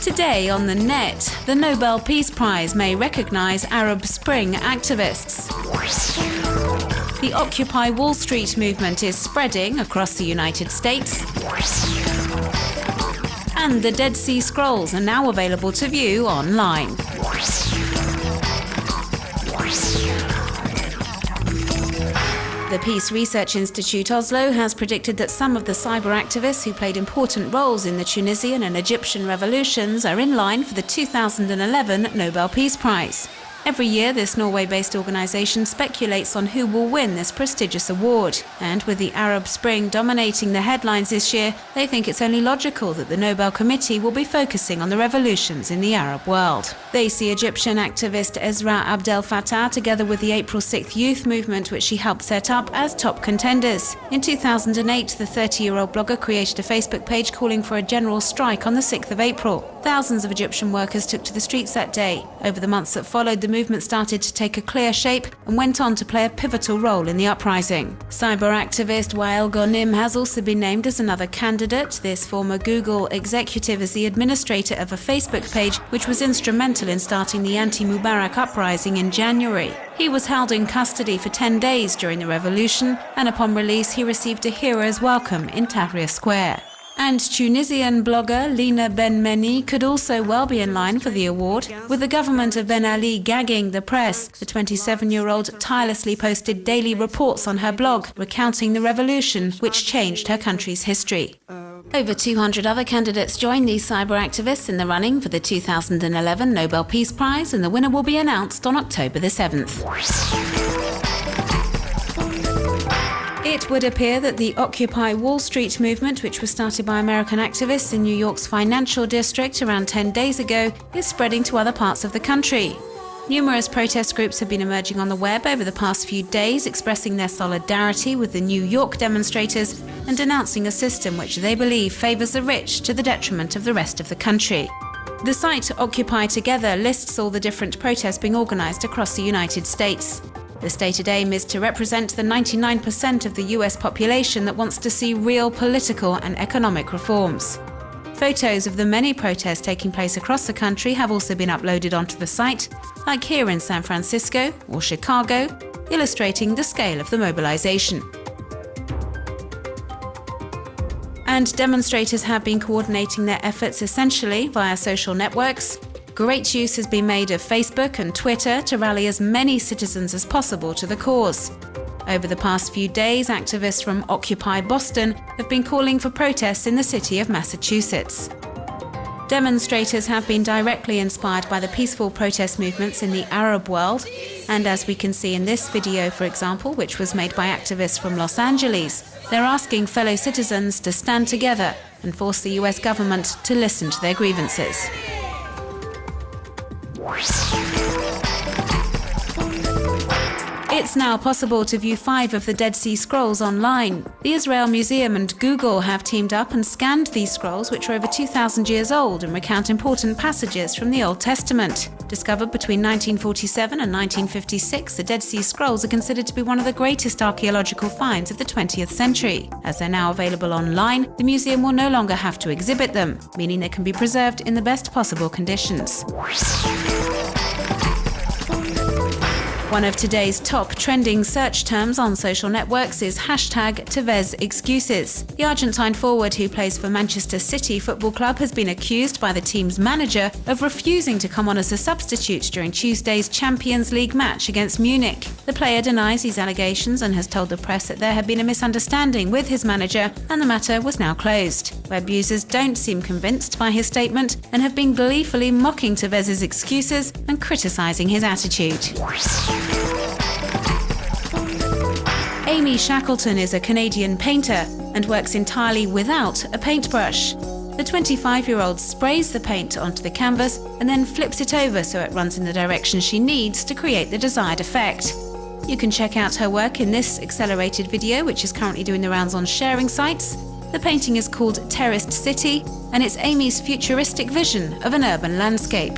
Today on the net, the Nobel Peace Prize may recognize Arab Spring activists. The Occupy Wall Street movement is spreading across the United States. And the Dead Sea Scrolls are now available to view online. The Peace Research Institute Oslo has predicted that some of the cyber activists who played important roles in the Tunisian and Egyptian revolutions are in line for the 2011 Nobel Peace Prize. Every year, this Norway-based organisation speculates on who will win this prestigious award. And with the Arab Spring dominating the headlines this year, they think it's only logical that the Nobel Committee will be focusing on the revolutions in the Arab world. They see Egyptian activist Ezra Abdel Fattah, together with the April 6th youth movement, which she helped set up, as top contenders. In 2008, the 30-year-old blogger created a Facebook page calling for a general strike on the 6th of April. Thousands of Egyptian workers took to the streets that day. Over the months that followed, the movement started to take a clear shape and went on to play a pivotal role in the uprising. Cyber activist Wael Ghonim has also been named as another candidate. This former Google executive is the administrator of a Facebook page which was instrumental in starting the anti-Mubarak uprising in January. He was held in custody for 10 days during the revolution, and upon release he received a hero's welcome in Tahrir Square. And Tunisian blogger Lina Ben Meni could also well be in line for the award. With the government of Ben Ali gagging the press, the 27-year-old tirelessly posted daily reports on her blog recounting the revolution which changed her country's history. Over 200 other candidates joined these cyber activists in the running for the 2011 Nobel Peace Prize, and the winner will be announced on October the 7th. It would appear that the Occupy Wall Street movement, which was started by American activists in New York's financial district around 10 days ago, is spreading to other parts of the country. Numerous protest groups have been emerging on the web over the past few days, expressing their solidarity with the New York demonstrators and denouncing a system which they believe favors the rich to the detriment of the rest of the country. The site Occupy Together lists all the different protests being organized across the United States. The stated aim is to represent the 99% of the US population that wants to see real political and economic reforms. Photos of the many protests taking place across the country have also been uploaded onto the site, like here in San Francisco or Chicago, illustrating the scale of the mobilization. And demonstrators have been coordinating their efforts essentially via social networks. Great use has been made of Facebook and Twitter to rally as many citizens as possible to the cause. Over the past few days, activists from Occupy Boston have been calling for protests in the city of Massachusetts. Demonstrators have been directly inspired by the peaceful protest movements in the Arab world, and as we can see in this video, for example, which was made by activists from Los Angeles, they're asking fellow citizens to stand together and force the US government to listen to their grievances. It's now possible to view 5 of the Dead Sea Scrolls online. The Israel Museum and Google have teamed up and scanned these scrolls, which are over 2,000 years old and recount important passages from the Old Testament. Discovered between 1947 and 1956, the Dead Sea Scrolls are considered to be one of the greatest archaeological finds of the 20th century. As they're now available online, the museum will no longer have to exhibit them, meaning they can be preserved in the best possible conditions. One of today's top trending search terms on social networks is #Tevez-excuses. The Argentine forward, who plays for Manchester City Football Club, has been accused by the team's manager of refusing to come on as a substitute during Tuesday's Champions League match against Munich. The player denies these allegations and has told the press that there had been a misunderstanding with his manager and the matter was now closed. Web users don't seem convinced by his statement and have been gleefully mocking Tevez's excuses and criticising his attitude. Amy Shackleton is a Canadian painter and works entirely without a paintbrush. The 25-year-old sprays the paint onto the canvas and then flips it over so it runs in the direction she needs to create the desired effect. You can check out her work in this accelerated video, which is currently doing the rounds on sharing sites. The painting is called Terraced City, and it's Amy's futuristic vision of an urban landscape.